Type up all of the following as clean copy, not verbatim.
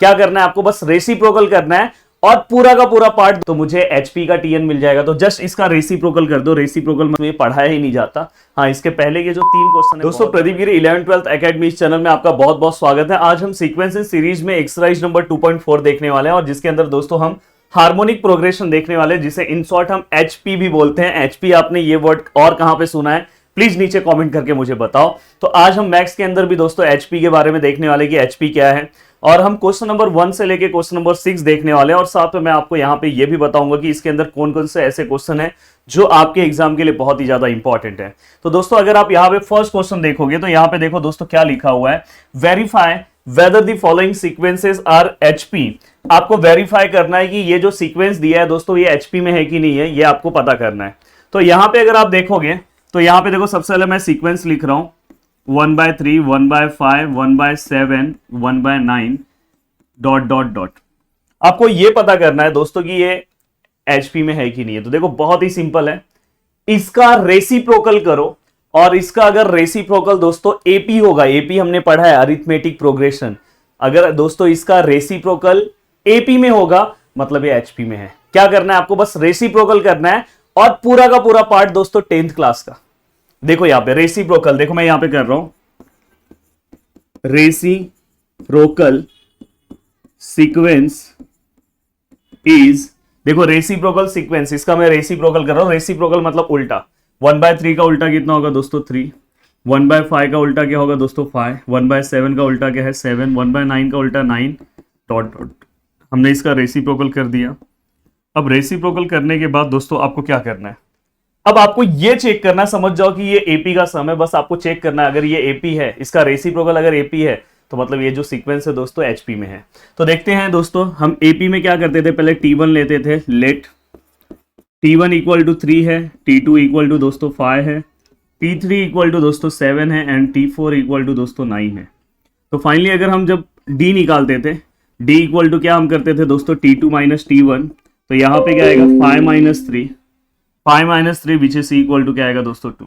क्या करना है आपको, बस रेसिप्रोकल करना है और पूरा का पूरा पार्ट तो मुझे एचपी का टीएन मिल जाएगा। तो जस्ट इसका रेसिप्रोकल कर दो। रेसिप्रोकल में पढ़ाया ही नहीं जाता। हाँ, इसके पहले के जो 3 क्वेश्चन है दोस्तों, प्रदीप गिरी 11th-12th एकेडमी इस चैनल में आपका बहुत बहुत स्वागत है। आज हम सीक्वेंसेस सीरीज में एक्सरसाइज नंबर 2.4 देखने वाले हैं और जिसके अंदर दोस्तों हम हार्मोनिक प्रोग्रेशन देखने वाले हैं, जिसे इन शॉर्ट हम एचपी भी बोलते हैं। एचपी आपने ये वर्ड और कहां पे सुना है, प्लीज नीचे कमेंट करके मुझे बताओ। तो आज हम मैथ्स के अंदर भी दोस्तों एचपी के बारे में देखने वाले कि एचपी क्या है, और हम क्वेश्चन नंबर 1 से लेके क्वेश्चन नंबर 6 देखने वाले हैं। और साथ में मैं आपको यहाँ पे ये भी बताऊंगा कि इसके अंदर कौन कौन से ऐसे क्वेश्चन है जो आपके एग्जाम के लिए बहुत ही ज्यादा इंपॉर्टेंट है। तो दोस्तों अगर आप यहाँ पे फर्स्ट क्वेश्चन देखोगे तो यहाँ पे देखो दोस्तों क्या लिखा हुआ है, verify whether the following sequences are HP. आपको वेरीफाई करना है कि ये जो सीक्वेंस दिया है दोस्तों ये एचपी में है कि नहीं है, ये आपको पता करना है। तो यहाँ पे अगर आप देखोगे तो यहाँ पे देखो सबसे पहले मैं सीक्वेंस लिख रहा हूं 1/3, 1/5, 1/7, 1/9 ... आपको ये पता करना है दोस्तों कि ये एचपी में है कि नहीं है। तो देखो बहुत ही सिंपल है, इसका रेसिप्रोकल करो और इसका अगर रेसिप्रोकल दोस्तों एपी होगा, एपी हमने पढ़ा है अरिथमेटिक प्रोग्रेशन, अगर दोस्तों इसका रेसिप्रोकल एपी में होगा मतलब ये एचपी में है। क्या करना है आपको, बस रेसिप्रोकल करना है और पूरा का पूरा पार्ट दोस्तों 10th क्लास का। देखो यहां पे रेसिप्रोकल, देखो मैं यहां पे कर रहा हूं रेसिप्रोकल सीक्वेंस इज, देखो रेसिप्रोकल सीक्वेंस, इसका मैं रेसिप्रोकल कर रहा हूं। रेसिप्रोकल मतलब उल्टा। 1/3 का उल्टा कितना होगा दोस्तों 3, 1/5 का उल्टा क्या होगा दोस्तों 5, 1/7 का उल्टा क्या है 7, 1/9 का उल्टा 9 ... हमने इसका रेसिप्रोकल कर दिया। अब रेसिप्रोकल करने के बाद दोस्तों आपको क्या करना है, अब आपको ये चेक करना, समझ जाओ कि ये एपी का सम है, बस आपको चेक करना है अगर ये एपी है, इसका रेसिप्रोकल अगर एपी है तो मतलब ये जो सीक्वेंस है दोस्तों एचपी में है। तो देखते हैं दोस्तों हम एपी में क्या करते थे, पहले T1 लेते थे, लेट T1 इक्वल टू 3 है, T2 इक्वल टू दोस्तों 5 है, T3 इक्वल टू दोस्तों 7 है एंड T4 इक्वल टू दोस्तों 9 है। तो फाइनली अगर हम जब D निकालते थे, D इक्वल टू क्या हम करते थे दोस्तों T2 माइनस T1, तो यहाँ पे क्या आएगा 5 minus 3, 5 minus 3 which is equal to क्या आएगा दोस्तों 2।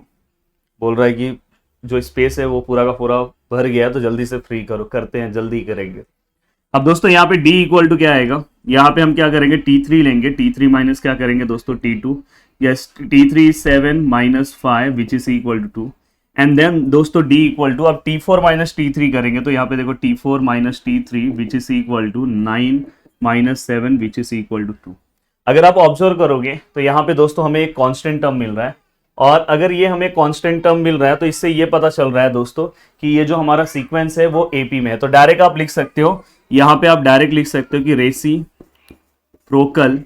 बोल रहा है कि जो स्पेस है वो पूरा का पूरा भर गया है तो जल्दी से फ्री करो, करते हैं जल्दी करेंगे। अब दोस्तों यहाँ पे D इक्वल टू क्या आएगा, यहाँ पे हम क्या करेंगे T3 लेंगे, T3 माइनस क्या करेंगे दोस्तों T2, yes T3 is 7 minus 5 which is equal to 2 and then दोस्तों D इक्वल टू, अब T4 माइनस T3 करेंगे तो यहाँ पे देखो T4 minus T3 which is equal to 9 minus 7 which is equal to 2। अगर आप ऑब्जर्व करोगे तो यहाँ पे दोस्तों हमें एक कांस्टेंट टर्म मिल रहा है, और अगर ये हमें कांस्टेंट टर्म मिल रहा है तो इससे ये पता चल रहा है दोस्तों कि ये जो हमारा सीक्वेंस है वो एपी में है। तो डायरेक्ट आप लिख सकते हो, यहाँ पे आप डायरेक्ट लिख सकते हो कि reciprocal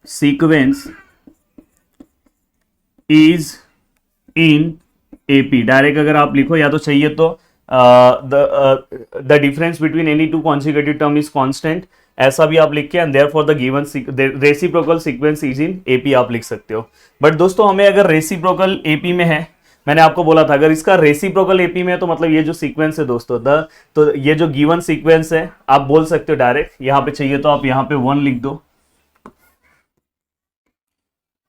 sequence is in AP. Direct अगर आप लिखो, या तो चाहिए तो the difference between any two consecutive term is constant, ऐसा भी आप लिख के, and therefore the given reciprocal sequence is in AP आप लिख सकते हो। बट दोस्तों हमें अगर रेसिप्रोकल एपी में है, मैंने आपको बोला था अगर इसका रेसिप्रोकल एपी में है तो मतलब ये जो सीक्वेंस है दोस्तों तो ये जो गिवन सीक्वेंस है आप बोल सकते हो डायरेक्ट, यहाँ पे चाहिए तो आप यहाँ पे 1 लिख दो।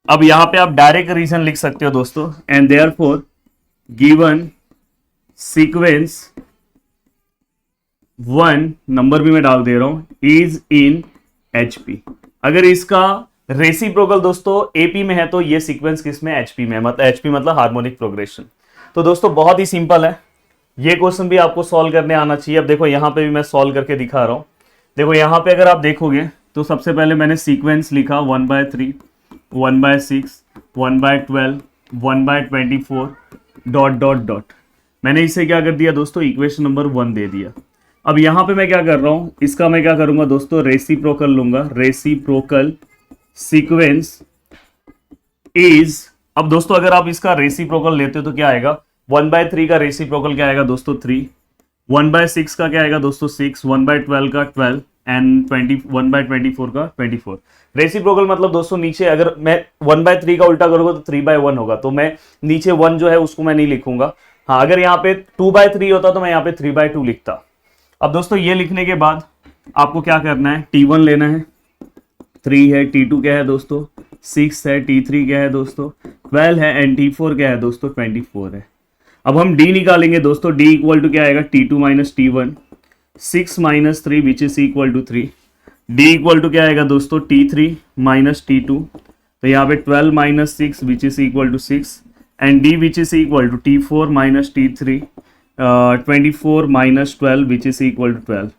अब यहाँ पे आप डायरेक्ट रीजन लिख सकते हो दोस्तों, and therefore given sequence 1 number भी मैं डाल दे रहा हूं इज इन एचपी। अगर इसका रेसिप्रोकल दोस्तों एपी में है तो ये सीक्वेंस किस में, एचपी में, मतलब एचपी मतलब हार्मोनिक प्रोग्रेशन। तो दोस्तों बहुत ही सिंपल है, ये क्वेश्चन भी आपको सॉल्व करने आना चाहिए। अब देखो यहाँ पे भी मैं सॉल्व करके दिखा रहा हूं। देखो यहाँ पे अगर आप देखोगे तो सबसे पहले मैंने सीक्वेंस लिखा 1/3, 1/6, 1/12, 1/24 ... मैंने इसे क्या कर दिया दोस्तों, इक्वेशन नंबर 1 दे दिया। अब यहां पे मैं क्या कर रहा हूं, इसका मैं क्या करूंगा दोस्तों रेसिप्रोकल लूंगा, रेसिप्रोकल सीक्वेंस इज, अब दोस्तों अगर आप इसका रेसिप्रोकल लेते हो तो क्या आएगा, 1/3 का रेसिप्रोकल क्या आएगा दोस्तों 3, 1/6 का क्या आएगा दोस्तों 6, 1/12 का 12 एंड 1/24 का 24। रेसिप्रोकल मतलब दोस्तों नीचे अगर मैं 1/3 का उल्टा करूंगा तो 3/1 होगा, तो मैं नीचे 1 जो है उसको मैं नहीं लिखूंगा। हाँ, अगर यहाँ पे 2/3 होता तो मैं यहाँ पे 3/2 लिखता। अब दोस्तों ये लिखने के बाद आपको क्या करना है, T1 लेना है, 3 है, T2 क्या है दोस्तों 6 है, T3 क्या है दोस्तों 12 है एंड T4 क्या है दोस्तों 24 है। अब हम D निकालेंगे दोस्तों, D इक्वल टू क्या आएगा T2 minus T1, 6 minus 3 which is equal to 3। D equal to क्या आएगा दोस्तों, T3 माइनस T2, तो यहाँ पे 12 minus 6 which is equal to 6, and D which is equal to T4 minus T3, 24 minus 12 which is equal to 12।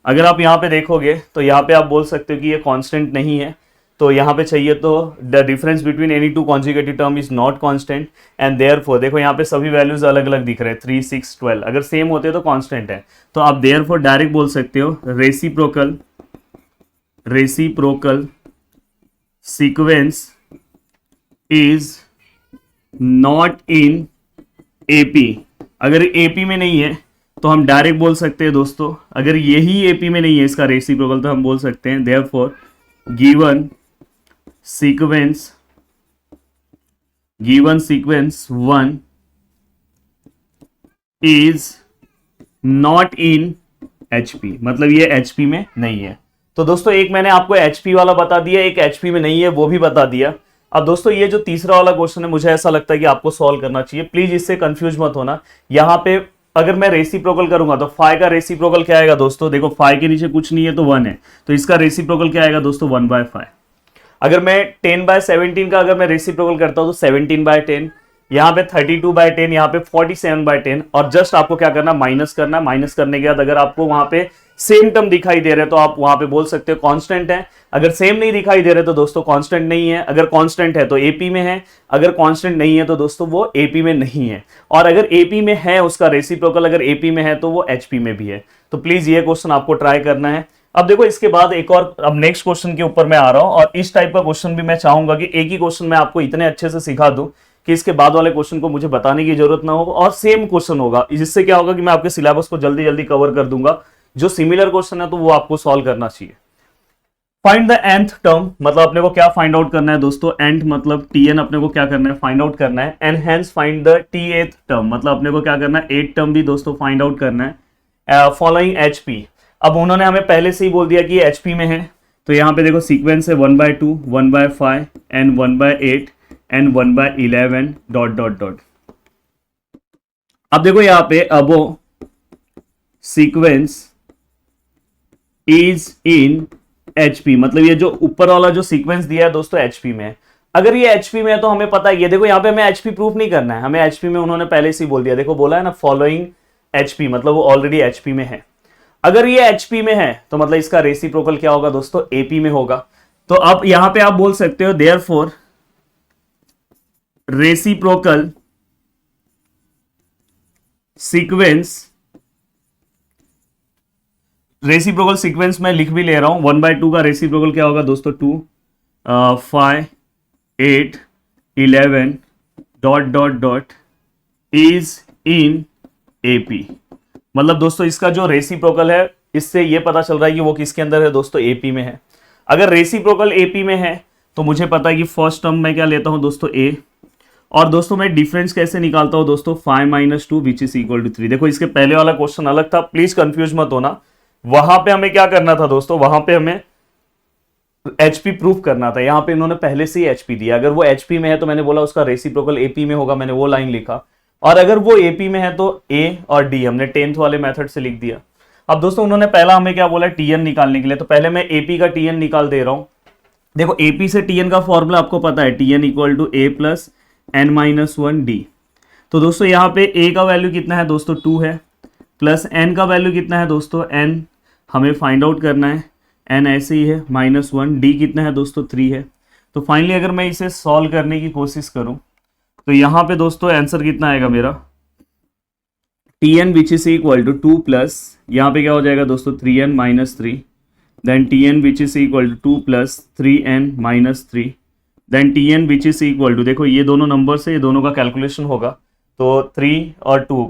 अगर आप यहाँ पे देखोगे तो यहाँ पे आप बोल सकते हो कि ये कांस्टेंट नहीं है, तो यहाँ पे चाहिए तो the difference between any two conjugative term is not constant and therefore, देखो यहाँ पे सभी वैल्यूज अलग अलग दिख रहे हैं, 3, 6, 12, अगर सेम होते तो कांस्टेंट है, तो आप देयरफॉर डायरेक्ट बोल सकते हो reciprocal sequence is not in AP. अगर एपी में नहीं है तो हम डायरेक्ट बोल सकते हैं दोस्तों, अगर यही एपी में नहीं है इसका रेसिप्रोकल, तो हम बोल सकते हैं therefore given sequence 1 is not in HP, मतलब ये HP में नहीं है। तो दोस्तों एक मैंने आपको HP वाला बता दिया, एक HP में नहीं है वो भी बता दिया। अब दोस्तों ये जो तीसरा वाला क्वेश्चन है, मुझे ऐसा लगता है कि आपको सॉल्व करना चाहिए, प्लीज इससे कंफ्यूज मत होना। यहाँ पे अगर मैं रेसिप्रोकल करूंगा तो फाइ का रेसिप्रोकल क्या आएगा दोस्तों, देखो फाइ के नीचे कुछ नहीं है तो 1 है, तो इसका रेसिप्रोकल क्या आएगा दोस्तों, 1/5। अगर मैं 10/17 का अगर मैं रेसिप्रोकल करता हूं तो 17/10, यहाँ पे 32/10, यहाँ पे 47/10, और जस्ट आपको क्या करना, माइनस करना। माइनस करने के बाद अगर आपको वहां पे सेम टर्म दिखाई दे रहे तो आप वहां पे बोल सकते हो कांस्टेंट है, अगर सेम नहीं दिखाई दे रहे तो दोस्तों कांस्टेंट नहीं है, अगर कांस्टेंट है तो एपी में है, अगर कांस्टेंट नहीं है तो दोस्तों वो एपी में नहीं है, और अगर एपी में है उसका रेसिप्रोकल अगर एपी में है तो वो एचपी में भी है। तो प्लीज ये क्वेश्चन आपको ट्राई करना है। अब देखो इसके बाद एक और, अब नेक्स्ट क्वेश्चन के ऊपर मैं आ रहा हूं, और इस टाइप का क्वेश्चन भी मैं चाहूंगा कि एक ही क्वेश्चन मैं आपको इतने अच्छे से सिखा दूं कि इसके बाद वाले क्वेश्चन को मुझे बताने की जरूरत ना हो, और सेम क्वेश्चन होगा, जिससे क्या होगा कि मैं आपके सिलेबस को जल्दी जल्दी कवर कर दूंगा। जो सिमिलर क्वेश्चन है तो वो आपको सॉल्व करना चाहिए। फाइंड द nth टर्म, मतलब अपने को क्या फाइंड आउट करना है दोस्तों, nth मतलब tn अपने को क्या करना है, फाइंड आउट करना है, and hence find the tth term, मतलब अपने को क्या करना है, 8th टर्म भी दोस्तों फाइंड आउट करना है फॉलोइंग HP। अब उन्होंने हमें पहले से ही बोल दिया कि ये HP में है, तो यहाँ पे देखो सीक्वेंस है 1/2, 1/5 and 1/8 and 1/11 dot dot dot. अब देखो यहाँ पे अबो सीक्वेंस इज इन HP, मतलब ये जो ऊपर वाला जो सीक्वेंस दिया है दोस्तों HP में है। अगर ये HP में है तो हमें पता है, ये देखो यहाँ पे हमें HP प्रूफ नहीं करना है, हमें HP में उन्होंने पहले से ही बोल दिया, देखो बोला है ना फॉलोइंग HP, मतलब वो ऑलरेडी HP में है। अगर ये HP में है तो मतलब इसका रेसिप्रोकल क्या होगा दोस्तों, AP में होगा। तो अब यहां पे आप बोल सकते हो देयरफॉर रेसिप्रोकल सीक्वेंस में लिख भी ले रहा हूं, 1/2 का रेसिप्रोकल क्या होगा दोस्तों, 2, 5, 8, 11 dot dot dot is in AP। मतलब दोस्तों इसका जो रेसिप्रोकल है, इससे ये पता चल रहा है कि वो किसके अंदर है दोस्तों, AP में है। अगर रेसिप्रोकल AP में है तो मुझे पता है कि फर्स्ट टर्म में क्या लेता हूं दोस्तों, A, और दोस्तों मैं डिफरेंस कैसे निकालता हूं दोस्तों, 5 - 2 विच इज इक्वल टू 3। देखो इसके पहले वाला क्वेश्चन अलग था, प्लीज कंफ्यूज मत होना। वहां पे हमें क्या करना था दोस्तों, वहां पे हमें HP प्रूफ करना था, यहां पे इन्होंने पहले से ही HP दिया। अगर वो HP में है तो मैंने बोला उसका रेसिप्रोकल AP में होगा, मैंने वो लाइन लिखा, और अगर वो AP में है तो A और D हमने 10th वाले मेथड से लिख दिया। अब दोस्तों उन्होंने पहला हमें क्या बोला, TN निकालने के लिए, तो पहले मैं AP का TN निकाल दे रहा हूं। देखो AP से TN का फॉर्मूला आपको पता है, TN equal to A plus n-1D। तो दोस्तों यहाँ पे A का वैल्यू कितना है दोस्तों, 2 है, प्लस N का वैल्यू कितना है दोस्तों, N हमें फाइंड आउट करना है, N ऐसे ही है -1, D कितना है दोस्तों, 3 है। तो फाइनली अगर मैं इसे सॉल्व करने की कोशिश करूं तो यहाँ पे दोस्तों आंसर कितना आएगा मेरा, TN which is equal to 2 plus, यहाँ पे क्या हो जाएगा दोस्तों, 3N - 3, then TN which is equal to 2 plus 3N - 3, then TN which is equal to, देखो ये दोनों नंबर से ये दोनों का कैलकुलेशन होगा, तो 3 और 2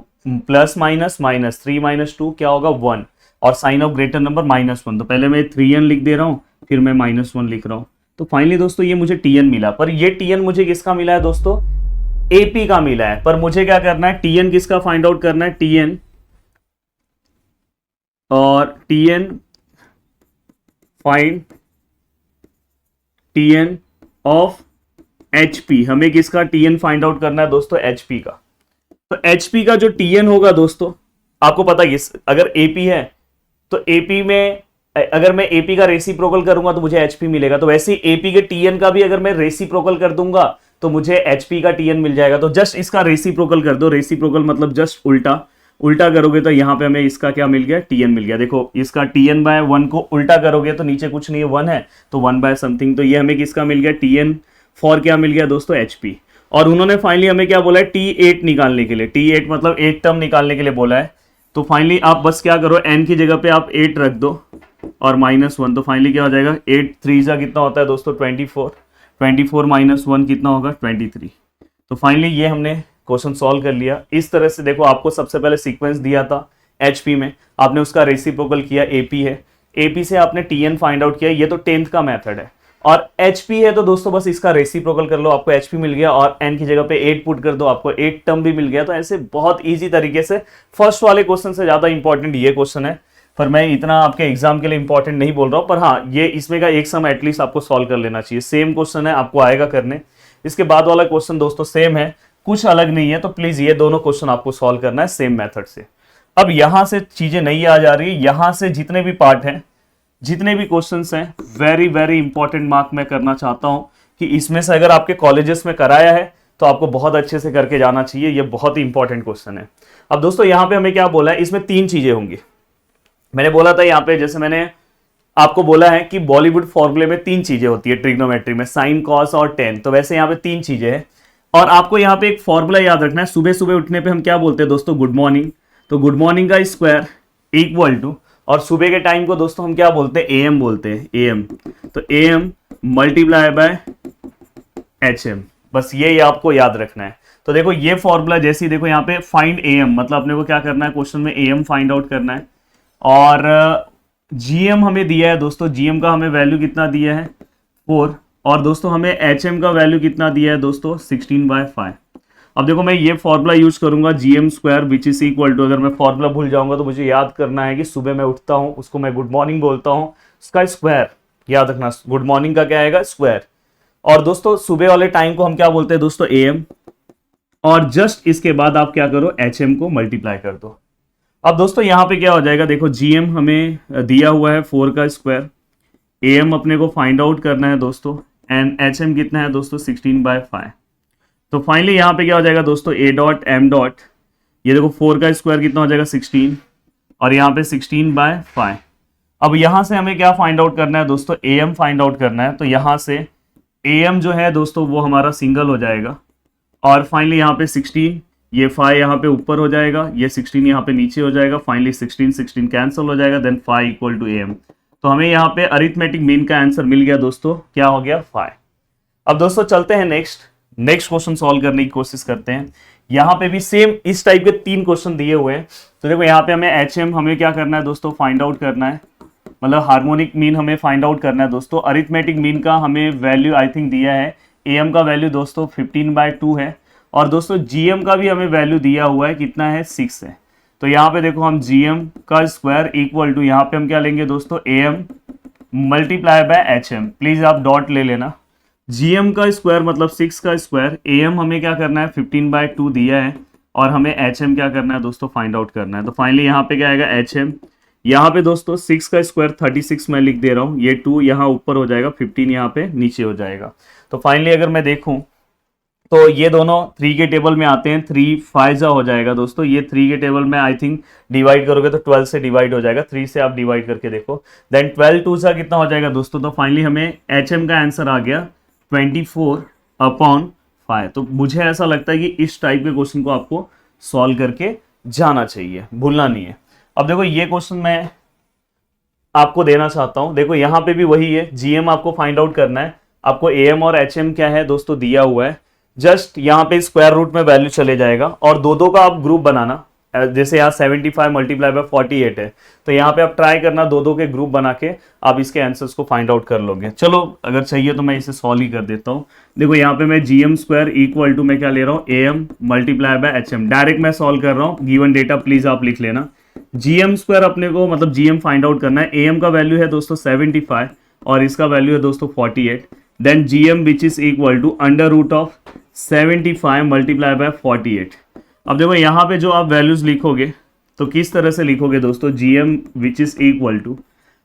प्लस माइनस माइनस, 3 - 2 क्या होगा, 1, और साइन ऑफ ग्रेटर नंबर -1। तो पहले मैं 3N लिख दे रहा हूँ, फिर मैं -1 लिख रहा हूँ। तो फाइनली दोस्तों ये मुझे TN मिला, पर ये TN मुझे किसका मिला है दोस्तों, AP का मिला है। पर मुझे क्या करना है, TN किसका फाइंड आउट करना है, TN, और TN find TN of HP, हमें किसका TN फाइंड आउट करना है दोस्तों, HP का। तो HP का जो TN होगा दोस्तों, आपको पता है अगर AP है तो एपी में अगर मैं एपी का रेसिप्रोकल करूंगा तो मुझे एचपी मिलेगा, तो वैसे ही एपी के टीएन का भी अगर मैं रेसिप्रोकल कर दूंगा तो मुझे एचपी का टीएन मिल जाएगा। तो जस्ट इसका रेसिप्रोकल कर दो, रेसिप्रोकल मतलब जस्ट उल्टा, उल्टा करोगे तो यहां पे हमें इसका क्या मिल गया, टीएन मिल गया। देखो इसका टीएन बाय 1 को उल्टा करोगे तो नीचे कुछ नहीं है, 1 है, तो 1 बाय समथिंग, तो ये हमें किसका मिल गया, टीएन फॉर क्या मिल गया दोस्तों, एचपी। और उन्होंने फाइनली हमें क्या बोला है, T8 निकालने के लिए, T8 मतलब 8 टर्म निकालने के लिए बोला है। तो फाइनली आप बस क्या करो, n की जगह पे आप 8 रख दो और -1, तो फाइनली क्या हो जाएगा, 8 3 जा कितना होता है दोस्तों 24, 24 -1 कितना होगा 23। तो फाइनली ये हमने क्वेश्चन सॉल्व कर लिया। इस तरह से देखो आपको सबसे पहले सीक्वेंस दिया था एचपी में, आपने उसका रेसिप्रोकल किया, एपी है, एपी से आपने टीएन फाइंड आउट किया, ये तो 10th का मेथड है। और एचपी है तो दोस्तों बस इसका रेसिप्रोकल कर लो, आपको एचपी मिल गया, और एन की जगह पे 8 पुट कर दो, आपको 8 टर्म भी मिल गया। तो ऐसे बहुत इजी तरीके से, फर्स्ट वाले क्वेश्चन से ज्यादा इंपॉर्टेंट ये क्वेश्चन है, पर मैं इतना आपके एग्जाम के लिए इंपॉर्टेंट नहीं बोल रहा हूं, पर हाँ ये इसमें का एक सम एटलीस्ट आपको सॉल्व कर लेना चाहिए। सेम क्वेश्चन है, आपको आएगा करने। इसके बाद वाला क्वेश्चन दोस्तों सेम है, कुछ अलग नहीं है, तो प्लीज ये दोनों क्वेश्चन आपको सॉल्व करना है सेम मेथड से। अब यहां से चीजें नहीं आ जा रही, यहां से जितने भी पार्ट हैं, जितने भी क्वेश्चंस हैं, वेरी वेरी इंपॉर्टेंट मार्क मैं करना चाहता हूं कि इसमें से अगर आपके कॉलेजेस में कराया है तो आपको बहुत अच्छे से करके जाना चाहिए, ये बहुत ही इंपॉर्टेंट क्वेश्चन है। अब दोस्तों यहां पे हमें क्या बोला है, इसमें 3 चीजें होंगी। मैंने बोला था यहां पे, जैसे मैंने आपको बोला है कि बॉलीवुड फॉर्मूले में 3 चीजें होती है ट्रिग्नोमेट्री में, साइन, कॉस और टेन, तो वैसे यहाँ पे 3 चीजें हैं। और आपको यहाँ पे एक फॉर्मूला याद रखना है, सुबह सुबह उठने पे हम क्या बोलते हैं दोस्तों, गुड मॉर्निंग। तो गुड मॉर्निंग का स्क्वायर इक्वल टू, और सुबह के टाइम को दोस्तों हम क्या बोलते हैं, एएम बोलते हैं, एएम। तो एएम मल्टीप्लाई बाय एचएम, बस ये आपको याद रखना है। तो देखो ये फॉर्मूला, जैसे देखो यहाँ पे फाइंड एएम, मतलब अपने को क्या करना है, क्वेश्चन में एएम फाइंड आउट करना है। और जीएम हमें दिया है दोस्तों, जीएम का हमें वैल्यू कितना दिया है 4, और दोस्तों हमें एचएम का वैल्यू कितना दिया है दोस्तों 16/5। अब देखो मैं ये फॉर्मूला यूज करूंगा, GM square which is equal to, अगर मैं फॉर्मूला भूल जाऊंगा तो मुझे याद करना है कि सुबह मैं उठता हूं उसको मैं गुड मॉर्निंग बोलता हूं, उसका स्क्वायर याद रखना, गुड मॉर्निंग का क्या आएगा, स्क्वायर। और दोस्तों सुबह वाले टाइम को हम क्या बोलते हैं दोस्तों, एएम। और जस्ट इसके बाद आप क्या करो, एचएम को मल्टीप्लाई कर दो। अब दोस्तों यहां पे क्या हो जाएगा, देखो जीएम हमें दिया हुआ है 4 का स्क्वायर, एएम अपने को फाइंड आउट करना है दोस्तों, एंड एचएम कितना है दोस्तों 16/5। तो फाइनली यहाँ पे क्या हो जाएगा दोस्तों, ए डॉट एम डॉट, ये देखो 4 का स्क्वायर कितना हो जाएगा 16, और यहाँ पे 16/5। अब यहाँ से हमें क्या फाइंड आउट करना है दोस्तों, एएम फाइंड आउट करना है। तो यहाँ से एएम जो है दोस्तों वो हमारा सिंगल हो जाएगा, और फाइनली यहाँ पे 16, ये 5 यहाँ पे ऊपर हो जाएगा, ये 16 यहाँ पे नीचे हो जाएगा, फाइनली 16 कैंसिल हो जाएगा, देन 5 इक्वल टू एएम। तो हमें यहाँ पे अरिथमेटिक मीन का आंसर मिल गया दोस्तों, क्या हो गया 5। अब दोस्तों चलते हैं नेक्स्ट क्वेश्चन सॉल्व करने की कोशिश करते हैं। यहाँ पे भी सेम इस टाइप के 3 क्वेश्चन दिए हुए हैं। तो देखो यहाँ पे हमें एचएम हमें क्या करना है दोस्तों, फाइंड आउट करना है, मतलब हार्मोनिक मीन हमें फाइंड आउट करना है दोस्तों। अरिथमेटिक मीन का हमें वैल्यू आई थिंक दिया है, एएम का वैल्यू दोस्तों 15/2 है, और दोस्तों जीएम का भी हमें वैल्यू दिया हुआ है, कितना है 6 है। तो यहाँ पे देखो हम जीएम का स्क्वायर इक्वल टू, यहाँ पे हम क्या लेंगे दोस्तों, am multiply by HM, please आप डॉट ले लेना। जीएम का स्क्वायर मतलब 6 का स्क्वायर, एएम हमें क्या करना है 15/2 दिया है, और हमें एचएम क्या करना है दोस्तों, फाइंड आउट करना है। तो फाइनली यहाँ पे क्या आएगा एचएम, यहाँ पे दोस्तों 6 का स्क्वायर 36 मैं लिख दे रहा हूँ, ये 2 यहाँ ऊपर हो जाएगा, 15 यहाँ पे नीचे हो जाएगा। तो फाइनली अगर मैं देखूँ तो ये दोनों 3 के टेबल में आते हैं, 3 5 हो जाएगा दोस्तों, ये 3 के टेबल में आई थिंक डिवाइड करोगे तो 12 से डिवाइड हो जाएगा, 3 से आप डिवाइड करके देखो, देन 12 2 सा कितना हो जाएगा दोस्तों। तो फाइनली हमें एचएम का आंसर आ गया 24/5। तो मुझे ऐसा लगता है कि इस टाइप के क्वेश्चन को आपको सॉल्व करके जाना चाहिए, भूलना नहीं है। अब देखो ये क्वेश्चन मैं आपको देना चाहता हूं, देखो यहाँ पे भी वही है, जीएम आपको फाइंड आउट करना है, आपको एएम और एचएम क्या है दोस्तों दिया हुआ है, जस्ट यहाँ पे स्क्वायर रूट में वैल्यू चले जाएगा, और दो का आप ग्रुप बनाना, जैसे यहाँ 75 मल्टीप्लाई बाय 48 है, तो यहाँ पे आप ट्राई करना दो के ग्रुप बना के आप इसके आंसर्स को फाइंड आउट कर लोगे। चलो अगर चाहिए तो मैं इसे सॉल्व ही कर देता हूँ। देखो यहाँ पे मैं जीएम स्क्वायर इक्वल टू मैं क्या ले रहा हूँ, am multiply by HM, direct मैं सॉल्व कर रहा हूँ, गिवन डेटा प्लीज आप लिख लेना। जीएम स्क्वायर अपने को मतलब जीएम फाइंड आउट करना है, एएम का वैल्यू है दोस्तों 75 और इसका वैल्यू है दोस्तों 48, then GM which is equal to under root of 75 multiply by 48। अब देखो यहाँ पे जो आप वैल्यूज लिखोगे तो किस तरह से लिखोगे दोस्तों, gm which is equal to,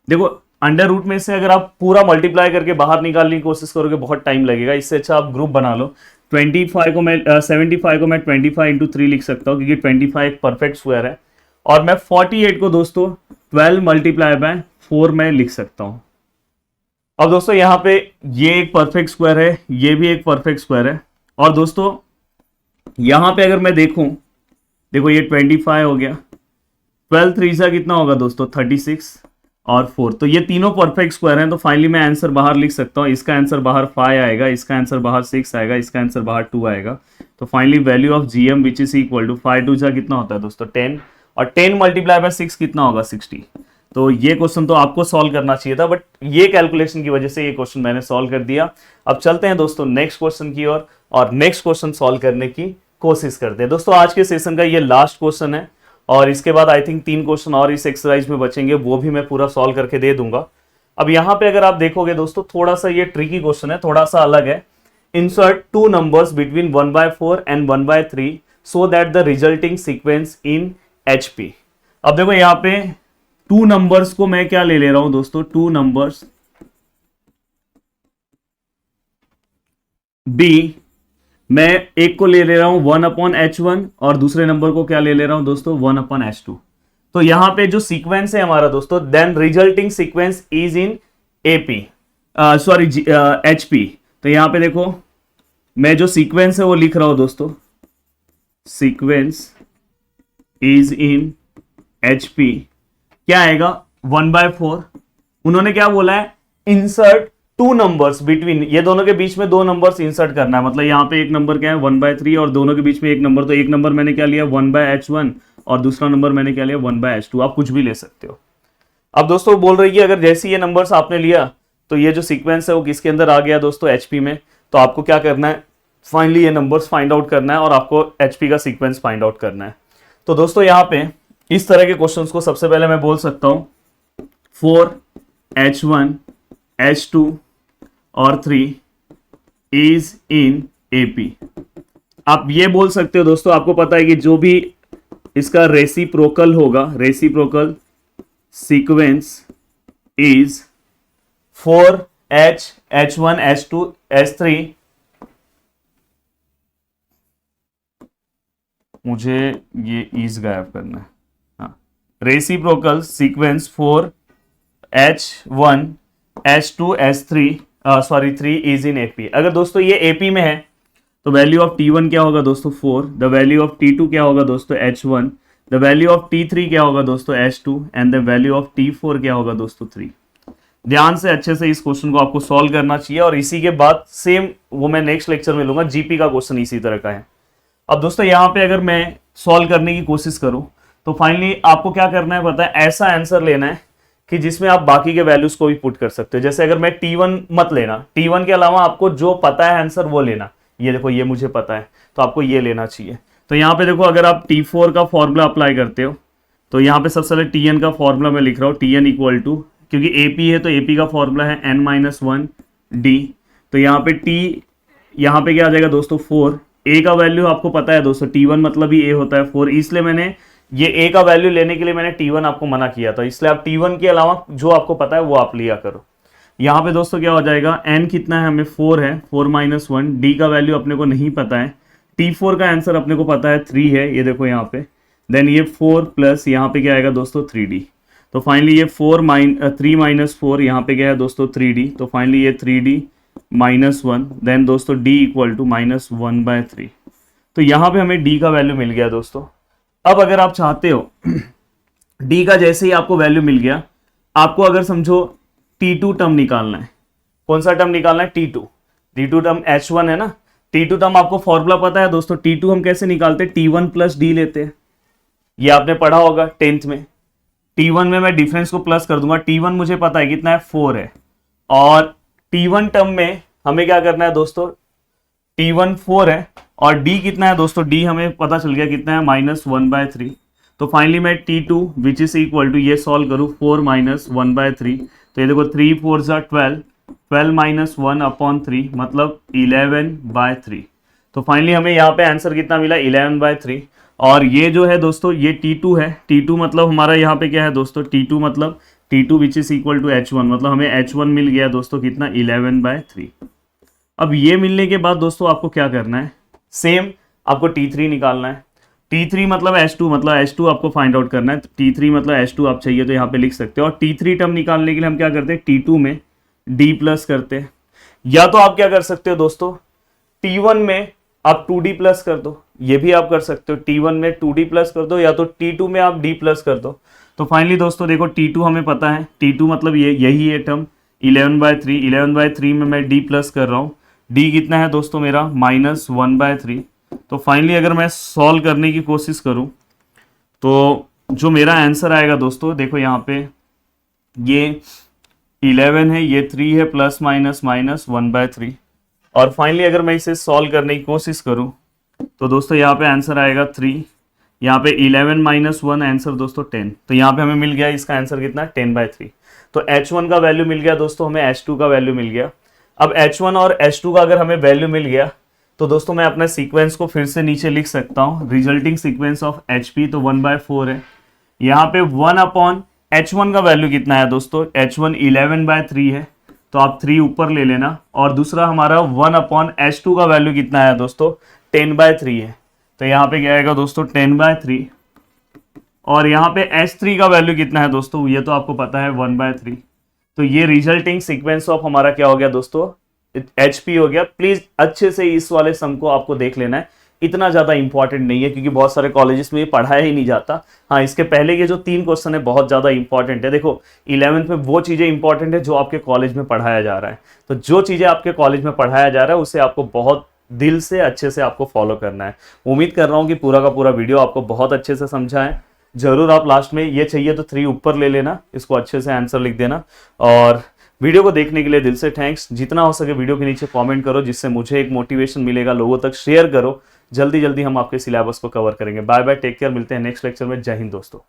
देखो अंडर रूट में से अगर आप पूरा मल्टीप्लाई करके बाहर निकालने की कोशिश करोगे बहुत टाइम लगेगा, इससे अच्छा आप ग्रुप बना लो। 25 को मैं 75 को मैं 25 इंटू 3 लिख सकता हूँ, क्योंकि 25 एक परफेक्ट स्क्वायर है। और मैं 48 को दोस्तों 12 मल्टीप्लाई बाय 4 में लिख सकता हूँ। अब दोस्तों यहाँ पे ये एक परफेक्ट स्क्वायर है, ये भी एक परफेक्ट स्क्वायर है। और दोस्तों यहाँ पे अगर मैं देखूं, देखो ये 25 हो गया, 12 3 सा कितना होगा दोस्तों 36 और 4, तो ये तीनों परफेक्ट स्क्वायर हैं। तो फाइनली मैं आंसर बाहर लिख सकता हूँ, इसका आंसर बाहर 5 आएगा, इसका आंसर बाहर 6 आएगा, इसका आंसर बाहर 2 आएगा। तो finally value of GM which is equal to 5 2 सा कितना होता है दोस्तों 10, और 10 मल्टीप्लाई बाय 6 कितना होगा 60। तो ये क्वेश्चन तो आपको सॉल्व करना चाहिए था, बट ये कैलकुलेशन की वजह से ये क्वेश्चन मैंने सॉल्व कर दिया। अब चलते हैं दोस्तों नेक्स्ट क्वेश्चन की ओर, और नेक्स्ट क्वेश्चन सॉल्व करने की कोशिश करते हैं। दोस्तों आज के सेशन का ये लास्ट क्वेश्चन है, और इसके बाद आई थिंक 3 क्वेश्चन और इस एक्सरसाइज में बचेंगे, वो भी मैं पूरा सॉल्व करके दे दूंगा। अब यहाँ पे अगर आप देखोगे दोस्तों, थोड़ा सा ये ट्रिकी क्वेश्चन है, थोड़ा सा अलग है। Insert 2 numbers between 1/4 and 1/3 so that the resulting sequence in HP। अब देखो यहाँ पे 2 नंबर्स को मैं क्या ले रहा हूं दोस्तों, 2 नंबर्स B, मैं एक को ले रहा हूं 1/H1 और दूसरे नंबर को क्या ले रहा हूं दोस्तों 1/H2। तो यहां पे जो सीक्वेंस है हमारा दोस्तों, then resulting sequence is in AP, sorry HP। तो यहां पे देखो मैं जो सीक्वेंस है वो लिख रहा हूं दोस्तों, सीक्वेंस इज इन HP। क्या आएगा 1/4, उन्होंने क्या बोला है, इंसर्ट 2 नंबर्स बिटवीन, ये दोनों के बीच में 2 नंबर्स इंसर्ट करना है। मतलब यहाँ पे एक नंबर क्या है 1/3 और दोनों के बीच में एक नंबर, तो एक नंबर मैंने क्या लिया 1/H1 और दूसरा नंबर मैंने क्या लिया 1/H2। आप कुछ भी ले सकते हो। अब दोस्तों बोल रही है अगर जैसे ये नंबर्स आपने लिया तो ये जो सीक्वेंस है वो किसके अंदर आ गया दोस्तों HP में। तो आपको क्या करना है, फाइनली ये नंबर्स फाइंड आउट करना है और आपको HP का सीक्वेंस फाइंड आउट करना है। तो दोस्तों यहाँ पे इस तरह के क्वेश्चंस को सबसे पहले मैं बोल सकता हूं 4H1 H2 और 3 इज इन AP। आप ये बोल सकते हो दोस्तों, आपको पता है कि जो भी इसका रेसिप्रोकल होगा, reciprocal sequence is 4H H1 H2 H3। मुझे ये इज गायब करना है, reciprocal sequence 4H1 H2 H3 sorry 3 is in AP। अगर दोस्तों ये AP में है तो वैल्यू ऑफ T1 क्या होगा दोस्तों 4, द वैल्यू ऑफ T2 क्या होगा दोस्तों H1, the value of T3 क्या होगा दोस्तों H2 and the value of T4 क्या होगा दोस्तों 3। ध्यान से अच्छे से इस क्वेश्चन को आपको सॉल्व करना चाहिए, और इसी के बाद सेम वो मैं नेक्स्ट लेक्चर में लूंगा, GP का क्वेश्चन इसी तरह का है। अब दोस्तों यहाँ पे अगर मैं सॉल्व करने की कोशिश करूं तो फाइनली आपको क्या करना है पता है, ऐसा आंसर लेना है कि जिसमें आप बाकी के वैल्यूज को भी पुट कर सकते हो। जैसे अगर मैं T1 मत लेना, T1 के अलावा आपको जो पता है आंसर वो लेना। ये देखो ये मुझे पता है तो आपको ये लेना चाहिए। तो यहाँ पे देखो अगर आप T4 का फॉर्मूला अप्लाई करते हो तो यहाँ पे सबसे पहले Tn का फॉर्मूला मैं लिख रहा हूँ, Tn इक्वल टू, क्योंकि AP है तो AP का फॉर्मूला है n-1d। तो यहाँ पे T, यहाँ पे क्या आ जाएगा दोस्तों 4, A का वैल्यू आपको पता है दोस्तों, T1 मतलब ही A होता है 4, इसलिए मैंने ये A का वैल्यू लेने के लिए मैंने T1 आपको मना किया था, इसलिए आप T1 के अलावा जो आपको पता है वो आप लिया करो। यहाँ पे दोस्तों क्या हो जाएगा, n कितना है हमें 4 है, 4 - 1, d का वैल्यू अपने को नहीं पता है, T4 का आंसर अपने को पता है 3 है, ये देखो यहाँ पे, देन ये 4 प्लस यहाँ पे क्या आएगा दोस्तों 3d। तो फाइनली ये 3 - 4 यहाँ पे क्या है दोस्तों 3d, तो फाइनली ये 3d -1, देन दोस्तों d इक्वल टू -1/3। तो यहाँ पे हमें d का वैल्यू मिल गया दोस्तों। अब अगर आप चाहते हो d का जैसे ही आपको वैल्यू मिल गया, आपको अगर समझो T2 टर्म निकालना है। कौन सा टर्म निकालना है, T2 टर्म H1 है ना, T2 टर्म आपको फॉर्मूला पता है दोस्तों, T2 हम कैसे निकालते हैं, T1 + d लेते हैं, ये आपने पढ़ा होगा 10th में। T1 में मैं डिफरेंस को प्लस कर दूंगा, T1 मुझे पता है कितना है 4 है, और T1 टर्म में हमें क्या करना है दोस्तों, T1 4 है और D कितना है दोस्तों, D हमें पता चल गया कितना है -1/3। तो फाइनली मैं T2 which is equal to, ये सॉल्व करूँ 4 - 1/3, तो ये देखो 3 4 12, 12 - 1/3 मतलब 11/3। तो फाइनली हमें यहाँ पे आंसर कितना मिला 11/3। और ये जो है दोस्तों ये T2 है। T2 मतलब हमारा यहाँ पे क्या है दोस्तों, T2 मतलब T2 which is equal to H1, मतलब हमें H1 मिल गया दोस्तों कितना 11/3। अब ये मिलने के बाद दोस्तों आपको क्या करना है, सेम आपको T3 निकालना है। T3 मतलब H2, मतलब H2 आपको फाइंड आउट करना है। T3 मतलब H2 आप चाहिए तो यहाँ पे लिख सकते हो। और T3 टर्म निकालने के लिए हम क्या करते हैं, T2 में D प्लस करते हैं। या तो आप क्या कर सकते हो दोस्तों, T1 में आप 2D प्लस कर दो, ये भी आप कर सकते हो। T1 में 2D प्लस कर दो, या तो T2 में आप D प्लस कर दो। तो फाइनली दोस्तों देखो T2 हमें पता है, T2 मतलब ये यही है टर्म 11/3। 11/3 में मैं D प्लस कर रहा हूँ। D कितना है दोस्तों मेरा -1/3। तो फाइनली अगर मैं सॉल्व करने की कोशिश करूँ तो जो मेरा आंसर आएगा दोस्तों, देखो यहाँ पे ये 11 है, ये 3 है, प्लस माइनस माइनस 1/3। और फाइनली अगर मैं इसे सॉल्व करने की कोशिश करूं तो दोस्तों यहाँ पे आंसर आएगा 3, यहाँ पे 11 - 1 आंसर दोस्तों 10। तो यहाँ पे हमें मिल गया इसका आंसर कितना 10/3। तो H1 का वैल्यू मिल गया दोस्तों, हमें H2 का वैल्यू मिल गया। अब H1 और H2 का अगर हमें वैल्यू मिल गया तो दोस्तों मैं अपने सीक्वेंस को फिर से नीचे लिख सकता हूँ। रिजल्टिंग सीक्वेंस ऑफ HP तो 1/4 है। यहाँ पे 1/H1 का वैल्यू कितना है दोस्तों, H1 11/3 है, तो आप 3 ऊपर ले लेना। और दूसरा हमारा 1/H2 का वैल्यू कितना है दोस्तों 10/3 है, तो यहाँ पे क्या आएगा दोस्तों 10/3। और यहाँ पे H3 का वैल्यू कितना है दोस्तों, ये तो आपको पता है 1/3। तो ये रिजल्टिंग सीक्वेंस ऑफ हमारा क्या हो गया दोस्तों, HP हो गया। प्लीज अच्छे से इस वाले सम को आपको देख लेना है, इतना ज्यादा इंपॉर्टेंट नहीं है क्योंकि बहुत सारे कॉलेजेस में ये पढ़ाया ही नहीं जाता। हाँ, इसके पहले के जो 3 क्वेश्चन है बहुत ज्यादा इंपॉर्टेंट है। देखो 11th में वो चीजें इंपॉर्टेंट है जो आपके कॉलेज में पढ़ाया जा रहा है। तो जो चीजें आपके कॉलेज में पढ़ाया जा रहा है उसे आपको बहुत दिल से अच्छे से आपको फॉलो करना है। उम्मीद कर रहा हूँ कि पूरा का पूरा वीडियो आपको बहुत अच्छे से समझा है। जरूर आप लास्ट में ये चाहिए तो 3 ऊपर ले लेना, इसको अच्छे से आंसर लिख देना। और वीडियो को देखने के लिए दिल से थैंक्स। जितना हो सके वीडियो के नीचे कमेंट करो, जिससे मुझे एक मोटिवेशन मिलेगा। लोगों तक शेयर करो। जल्दी जल्दी हम आपके सिलेबस को कवर करेंगे। बाय बाय, टेक केयर, मिलते हैं नेक्स्ट लेक्चर में। जय हिंद दोस्तों।